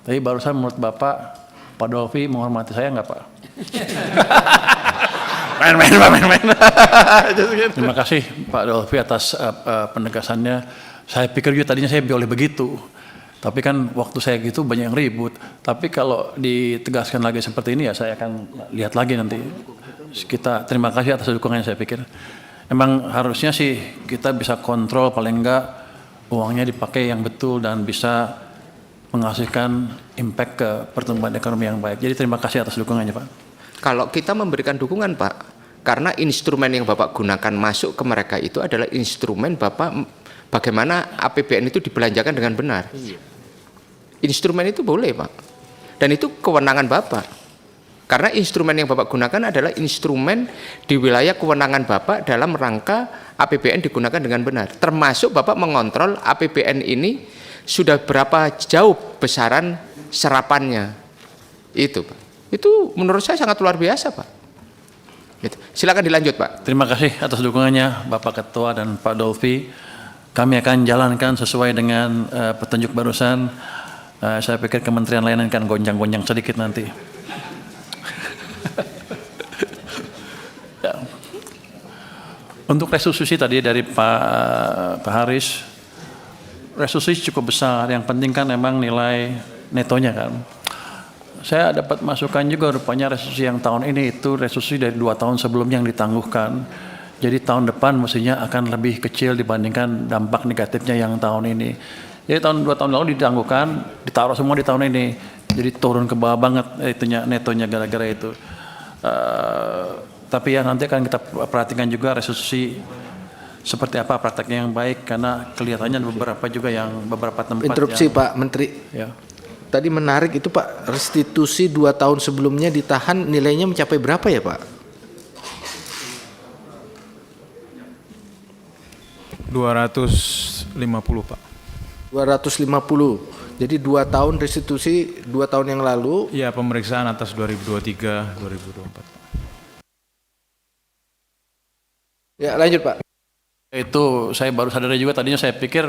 Tapi barusan menurut Bapak, Pak Dolfi menghormati saya nggak Pak? main. Terima kasih Pak Dolfi atas penegasannya. Saya pikir juga tadinya saya boleh begitu. Tapi kan waktu saya gitu banyak yang ribut. Tapi kalau ditegaskan lagi seperti ini ya saya akan lihat lagi nanti. Kita terima kasih atas dukungannya saya pikir. Emang harusnya sih kita bisa kontrol paling enggak uangnya dipakai yang betul dan bisa menghasilkan impact ke pertumbuhan ekonomi yang baik. Jadi terima kasih atas dukungannya Pak. Kalau kita memberikan dukungan Pak, karena instrumen yang Bapak gunakan masuk ke mereka itu adalah instrumen Bapak bagaimana APBN itu dibelanjakan dengan benar. Instrumen itu boleh Pak, dan itu kewenangan Bapak. Karena instrumen yang Bapak gunakan adalah instrumen di wilayah kewenangan Bapak dalam rangka APBN digunakan dengan benar. Termasuk Bapak mengontrol APBN ini sudah berapa jauh besaran serapannya. Itu Pak. Itu menurut saya sangat luar biasa Pak. Gitu. Silakan dilanjut Pak. Terima kasih atas dukungannya Bapak Ketua dan Pak Dolfi. Kami akan jalankan sesuai dengan petunjuk barusan. Saya pikir Kementerian Layanan kan gonjang-gonjang sedikit nanti. Ya. Untuk restitusi tadi dari Pak Haris, restitusi cukup besar. Yang penting kan memang nilai netonya kan. Saya dapat masukan juga rupanya restitusi yang tahun ini itu restitusi dari 2 tahun sebelumnya yang ditangguhkan. Jadi tahun depan mestinya akan lebih kecil dibandingkan dampak negatifnya yang tahun ini. Jadi 2 tahun lalu ditangguhkan, ditaruh semua di tahun ini. Jadi turun ke bawah banget netonya gara-gara itu. Tapi ya nanti akan kita perhatikan juga restitusi seperti apa prakteknya yang baik, karena kelihatannya beberapa juga yang beberapa tempat. Interupsi Pak Menteri. Ya. Tadi menarik itu Pak, restitusi 2 tahun sebelumnya ditahan nilainya mencapai berapa ya Pak? 250 Pak. 250. Jadi 2 tahun restitusi 2 tahun yang lalu. Iya, pemeriksaan atas 2023, 2024. Ya lanjut Pak. Itu saya baru sadar juga, tadinya saya pikir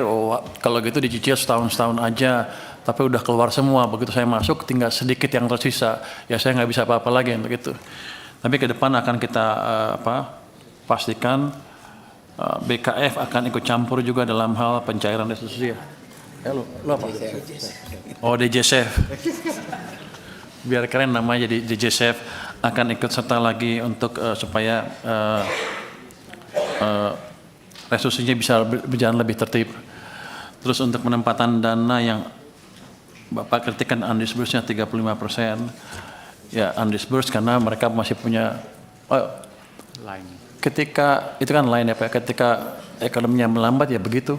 kalau gitu dicicil setahun aja, tapi udah keluar semua. Begitu saya masuk tinggal sedikit yang tersisa, ya saya nggak bisa apa-apa lagi untuk itu. Tapi ke depan akan kita pastikan BKF akan ikut campur juga dalam hal pencairan restitusi ya. Lo apa? Oh, DJSF. Biar keren namanya, jadi DJSF akan ikut serta lagi untuk supaya restitusinya bisa berjalan lebih tertib. Terus untuk penempatan dana yang Bapak kritikan undisbursed-nya 35%, ya undisbursed karena mereka masih punya line. Ketika itu kan line ya Pak, ketika ekonominya melambat ya begitu.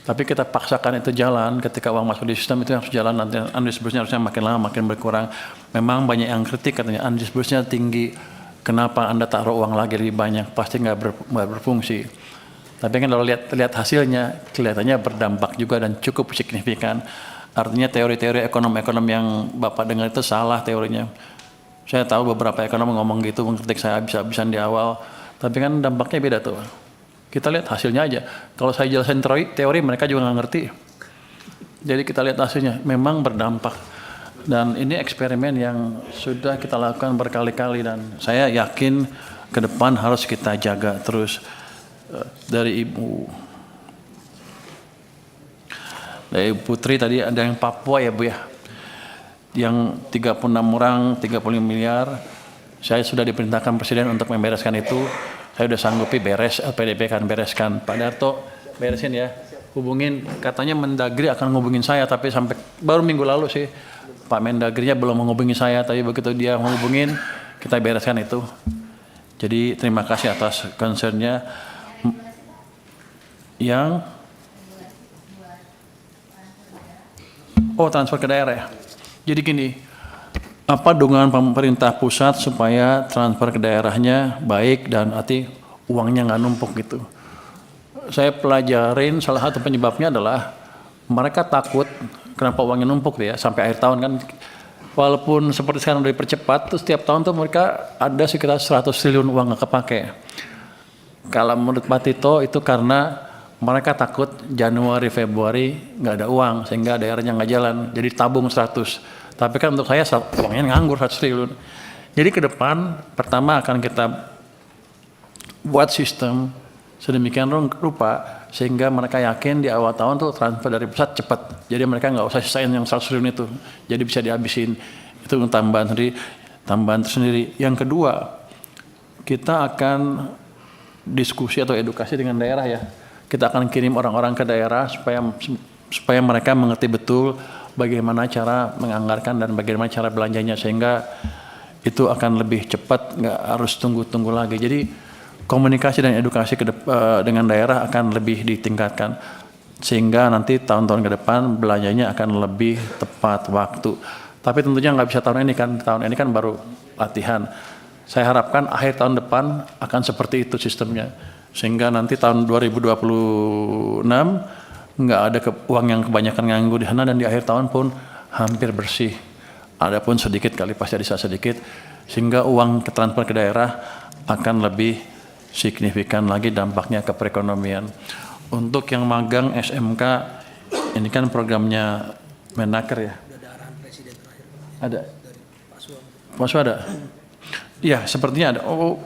Tapi kita paksakan itu jalan, ketika uang masuk di sistem itu harus jalan, nanti undisbursed-nya harusnya makin lama makin berkurang. Memang banyak yang kritik katanya undisbursed-nya tinggi, kenapa Anda taruh uang lagi lebih banyak, pasti nggak berfungsi. Tapi kan kalau lihat hasilnya, kelihatannya berdampak juga dan cukup signifikan. Artinya teori-teori ekonom yang Bapak dengar itu salah teorinya. Saya tahu beberapa ekonom ngomong gitu, mengkritik saya habis-habisan di awal, tapi kan dampaknya beda tuh. Kita lihat hasilnya aja. Kalau saya jelasin teori mereka juga nggak ngerti. Jadi kita lihat hasilnya, memang berdampak. Dan ini eksperimen yang sudah kita lakukan berkali-kali dan saya yakin ke depan harus kita jaga terus. Dari Ibu Putri tadi ada yang Papua ya Bu ya, yang 36 orang 35 miliar. Saya sudah diperintahkan Presiden untuk membereskan itu. Saya sudah sanggupi beres, LPDP akan bereskan. Pak Darto beresin ya, hubungin, katanya Mendagri akan ngubungin saya, tapi sampai baru minggu lalu sih Pak Mendagrinya belum menghubungi saya, tapi begitu dia menghubungin kita bereskan itu. Jadi terima kasih atas concernnya. Yang transfer ke daerah ya. Jadi gini, apa dukungan pemerintah pusat supaya transfer ke daerahnya baik dan arti uangnya nggak numpuk gitu. Saya pelajarin salah satu penyebabnya adalah mereka takut kenapa uangnya numpuk ya sampai akhir tahun kan. Walaupun seperti sekarang udah dipercepat, tuh setiap tahun tuh mereka ada sekitar 100 triliun uang nggak kepake. Kalau menurut Pak Tito itu karena mereka takut Januari, Februari nggak ada uang sehingga daerahnya nggak jalan. Jadi tabung 100. Tapi kan untuk saya uangnya nganggur 100 triliun. Jadi ke depan pertama akan kita buat sistem sedemikian rupa sehingga mereka yakin di awal tahun tuh transfer dari pusat cepat. Jadi mereka nggak usah sisain yang 100 triliun itu. Jadi bisa dihabisin. Itu tambahan tersendiri. Yang kedua, kita akan diskusi atau edukasi dengan daerah ya. Kita akan kirim orang-orang ke daerah supaya mereka mengerti betul bagaimana cara menganggarkan dan bagaimana cara belanjanya sehingga itu akan lebih cepat, nggak harus tunggu-tunggu lagi. Jadi komunikasi dan edukasi dengan daerah akan lebih ditingkatkan sehingga nanti tahun-tahun ke depan belanjanya akan lebih tepat waktu. Tapi tentunya nggak bisa tahun ini kan baru latihan. Saya harapkan akhir tahun depan akan seperti itu sistemnya sehingga nanti tahun 2026 nggak ada uang yang kebanyakan nganggur di sana dan di akhir tahun pun hampir bersih. Adapun sedikit kali pasti ada sedikit sehingga uang transfer ke daerah akan lebih signifikan lagi dampaknya ke perekonomian. Untuk yang magang SMK ini kan programnya Menaker ya. Ada. Pak Su ada. Iya, sepertinya ada. Oh,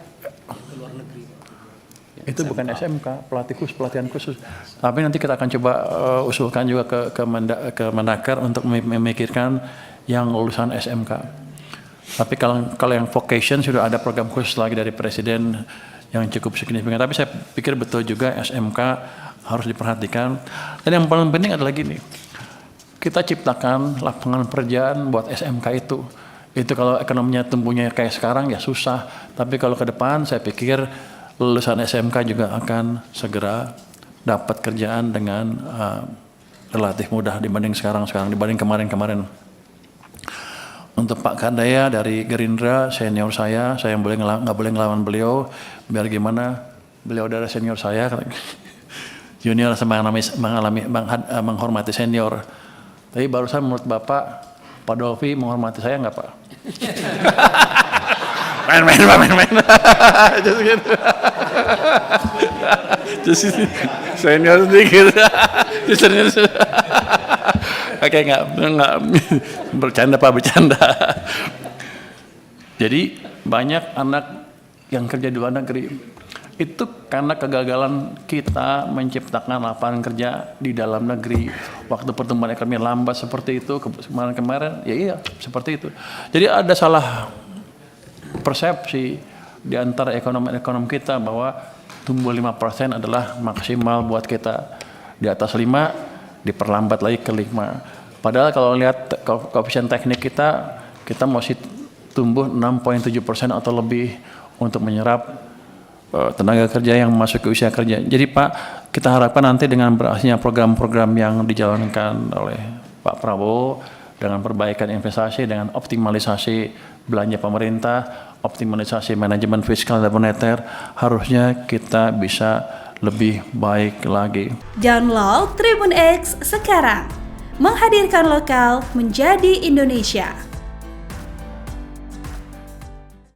itu bukan SMK, pelatihan khusus. Tapi nanti kita akan coba usulkan juga ke Menaker untuk memikirkan yang lulusan SMK. Tapi kalau yang vocation sudah ada program khusus lagi dari Presiden yang cukup signifikan. Tapi saya pikir betul juga SMK harus diperhatikan. Dan yang paling penting adalah gini, kita ciptakan lapangan pekerjaan buat SMK itu. Itu kalau ekonominya tumbuhnya kayak sekarang ya susah. Tapi kalau ke depan saya pikir lulusan SMK juga akan segera dapat kerjaan dengan relatif mudah dibanding dibanding kemarin. Untuk Pak Kandaya dari Gerindra, senior saya nggak boleh ngelawan beliau, biar gimana, beliau adalah senior saya, junior menghormati senior. Tapi barusan menurut Bapak, Pak Dolfi menghormati saya nggak Pak? main. Just gitu. Just senior sedikit. Oke, nggak bercanda Pak, bercanda. Jadi banyak anak yang kerja di luar negeri itu karena kegagalan kita menciptakan lapangan kerja di dalam negeri. Waktu pertumbuhan ekonomi lambat seperti itu kemarin, ya iya seperti itu. Jadi ada salah persepsi di antara ekonom kita bahwa tumbuh 5% adalah maksimal buat kita. Di atas 5 diperlambat lagi ke 5. Padahal kalau lihat koefisien teknik kita masih tumbuh 6,7% atau lebih untuk menyerap tenaga kerja yang masuk ke usia kerja. Jadi Pak, kita harapkan nanti dengan berhasilnya program-program yang dijalankan oleh Pak Prabowo dengan perbaikan investasi, dengan optimalisasi belanja pemerintah, optimalisasi manajemen fiskal dan moneter, harusnya kita bisa lebih baik lagi. Download Tribun X sekarang, menghadirkan lokal menjadi Indonesia.